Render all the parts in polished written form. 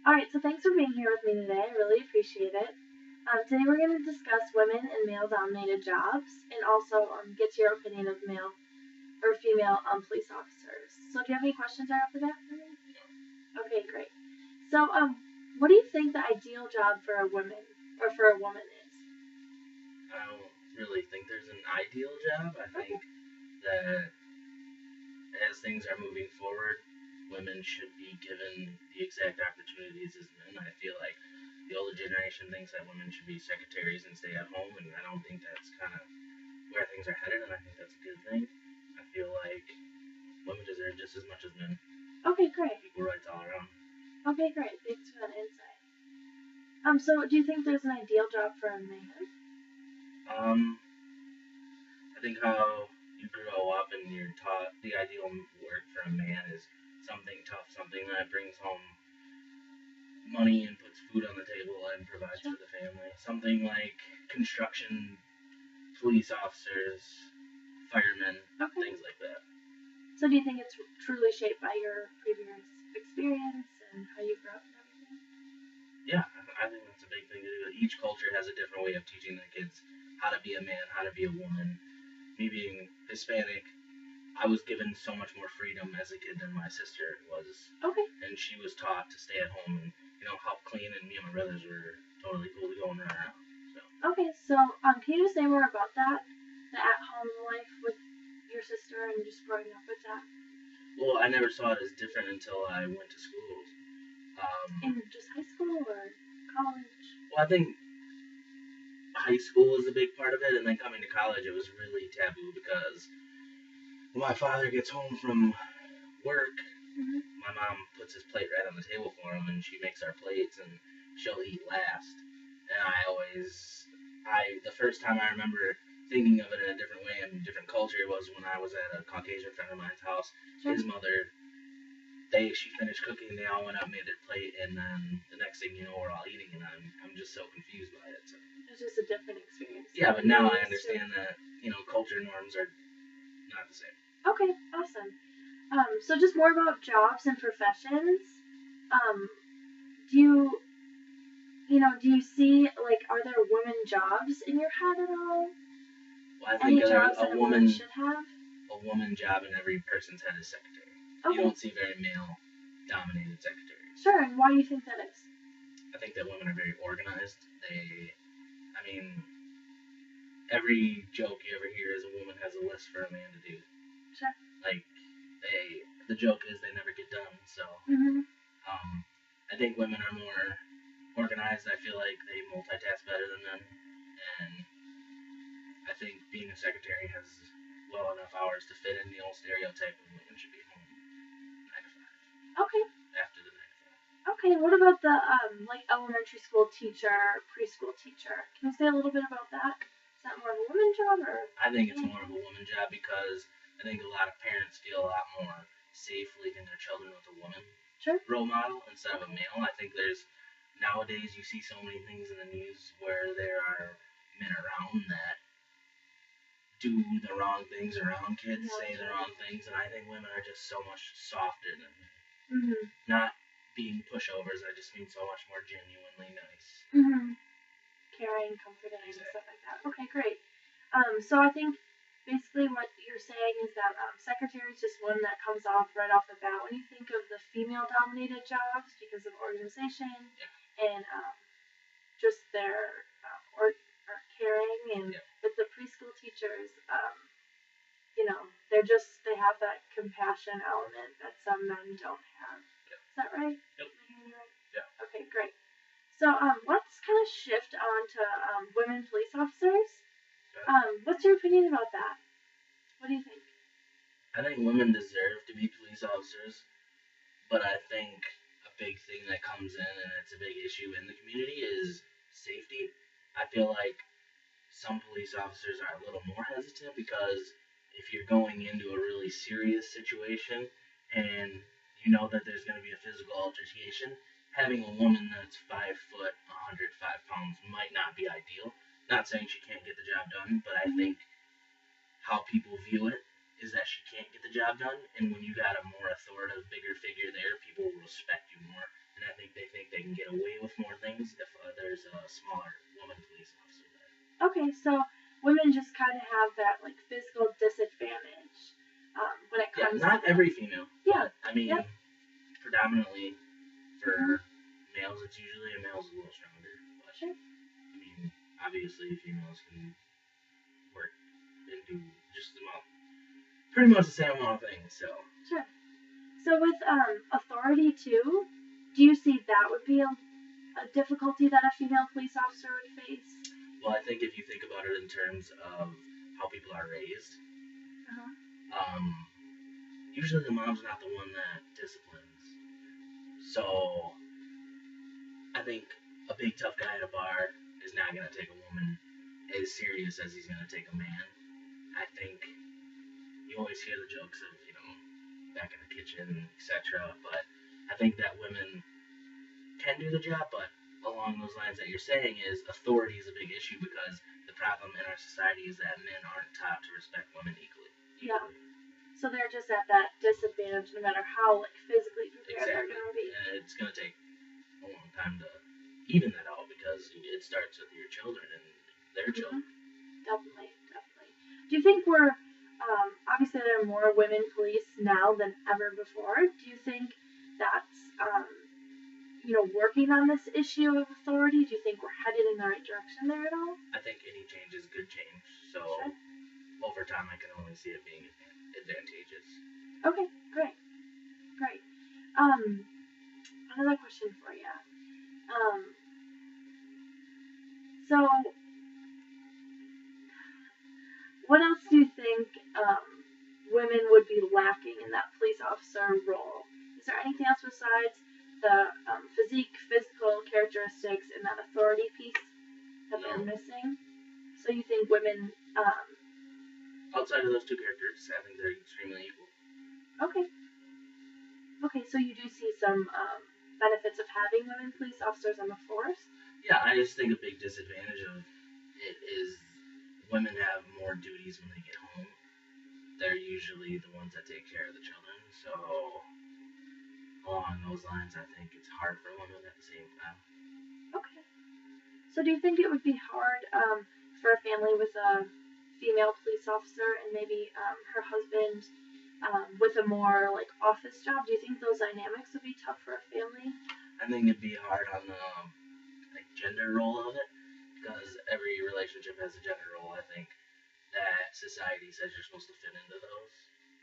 Alright, so thanks for being here with me today. I really appreciate it. Today we're going to discuss women in male-dominated jobs and also get your opinion of male or female police officers. So do you have any questions right off the bat for me? Okay, great. So what do you think the ideal job for a woman is? I don't really think there's an ideal job. I think that as things are moving forward, women should be given the exact opportunities as men. I feel like the older generation thinks that women should be secretaries and stay at home, and I don't think that's kind of where things are headed, and I think that's a good thing. I feel like women deserve just as much as men. Okay, great. Equal rights all around. Okay, great. Thanks for that insight. So do you think there's an ideal job for a man? I think how you grow up and you're taught the ideal work for a man is something tough, something that brings home money and puts food on the table and provides for the family. Something like construction, police officers, firemen, things like that. So do you think it's truly shaped by your previous experience and how you grew up and everything? Yeah, I think that's a big thing to do. Each culture has a different way of teaching their kids how to be a man, how to be a woman. Me being Hispanic, I was given so much more freedom as a kid than my sister was. Okay. And she was taught to stay at home and, help clean, and me and my brothers were totally cool to go and run around. So. Okay, so can you just say more about that? The at-home life with your sister and just growing up with that? Well, I never saw it as different until I went to schools. In just high school or college? Well, I think high school was a big part of it, and then coming to college, it was really taboo because when my father gets home from work, my mom puts his plate right on the table for him, and she makes our plates, and she'll eat last. And the first time I remember thinking of it in a different way and a different culture was when I was at a Caucasian friend of mine's house. Sure. His mother, she finished cooking, they all went out and made their plate, and then the next thing you know, we're all eating, and I'm just so confused by it. So. It's just a different experience. Yeah, but now I understand that, culture norms are not the same. Okay, awesome. So just more about jobs and professions. Do you see, are there women jobs in your head at all? Well, I think a woman should have? A woman job in every person's head is secretary. Okay. You don't see very male-dominated secretaries. Sure, and why do you think that is? I think that women are very organized. Every joke you ever hear is a woman has a list for a man to do. Sure. The joke is they never get done, so. I think women are more organized. I feel like they multitask better than men, and I think being a secretary has well enough hours to fit in the old stereotype of women should be home 9 to 5. Okay. After the 9 to 5. Okay, what about the elementary school teacher, preschool teacher? Can you say a little bit about that? Is that more of a woman job or? I think it's more of a woman job because I think a lot of parents feel a lot more safe leaving their children with a woman role model instead of a male. I think nowadays you see so many things in the news where there are men around that do the wrong things around kids, say the wrong things, and I think women are just so much softer than men. Not being pushovers, I just mean so much more genuinely nice. Caring, comforting, and stuff like that. Okay, great. So I think basically what you're saying is that secretary is just one that comes off right off the bat when you think of the female-dominated jobs because of organization and just their caring, and but the preschool teachers, they have that compassion element that some men don't have. Is that right? Yep. Am I hearing you right? Yeah. Okay, great. So let's kind of shift on to women police officers. What's your opinion about that? What do you think? I think women deserve to be police officers, but I think a big thing that comes in, and it's a big issue in the community, is safety. I feel like some police officers are a little more hesitant because if you're going into a really serious situation and you know that there's going to be a physical altercation, having a woman that's 5 foot, 105 pounds might not be ideal. Not saying she can't get the job done, but I think how people view it is that she can't get the job done, and when you got a more authoritative, bigger figure there, people will respect you more, and I think they think they can can get away with more things if there's a smaller woman police officer there. Okay, so women just kind of have that like physical disadvantage when it comes. Not every female. Yeah. I mean, predominantly for males, it's usually a male's a little stronger. But, sure. I mean, obviously females can work and do just about pretty much the same amount of things. So. Sure. So with authority too, do you see that would be a difficulty that a female police officer would face? Well, I think if you think about it in terms of how people are raised, usually the mom's not the one that disciplines. So I think a big tough guy at a bar is not going to take a woman as serious as he's going to take a man. I think you always hear the jokes of, back in the kitchen, etc. But I think that women can do the job, but along those lines that you're saying is authority is a big issue because the problem in our society is that men aren't taught to respect women equally. Yeah. So they're just at that disadvantage no matter how physically prepared they're going to be. And it's going to take a long time to even that out because it starts with your children and their children. Definitely. Do you think we're obviously there are more women police now than ever before? Do you think that's working on this issue of authority? Do you think we're headed in the right direction there at all? I think any change is good change. So over time, I can only see it being advantageous. Okay, great. Another question for you. So what else do you think women would be lacking in that police officer role? Is there anything else besides the physique, physical characteristics, and that authority piece that they're missing? So you think women... outside of those two characters, I think they're extremely equal. Okay, so you do see some benefits of having women police officers on the force? Yeah, I just think a big disadvantage of it is women have more duties when they get home. They're usually the ones that take care of the children, so along those lines, I think it's hard for women at the same time. Okay. So do you think it would be hard for a family with a female police officer and maybe her husband with a more office job? Do you think those dynamics would be tough for a family? I think it'd be hard on the gender role of it because every relationship has a gender role. I think that society says you're supposed to fit into those,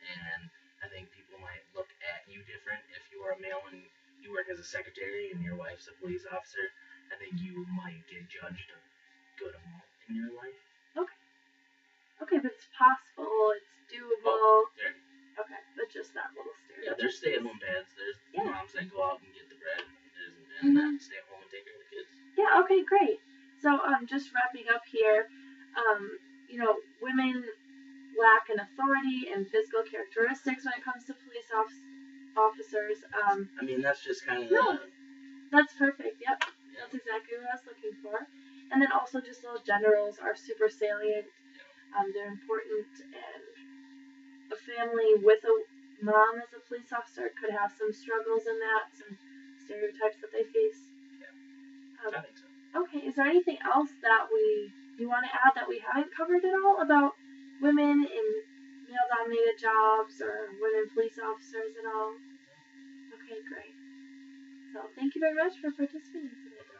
and I think people might look at you different if you are a male and you work as a secretary and your wife's a police officer. I think you might get judged a good amount in your life. Okay, but it's possible, it's doable. Okay, but just that little stereotype. Yeah, there's stay-at-home dads. There's moms that go out and get the bread, and that stay at home and take care of the kids. Yeah. Okay. Great. So, just wrapping up here. Women lack an authority and physical characteristics when it comes to police officers. I mean, that's just kind of That's perfect. Yep. That's exactly what I was looking for. And then also just those gender roles are super salient. They're important, and a family with a mom as a police officer could have some struggles in that, some stereotypes that they face. I think so. Okay, is there anything else that you want to add that we haven't covered at all about women in male-dominated jobs or women police officers at all? Okay, great. So thank you very much for participating today.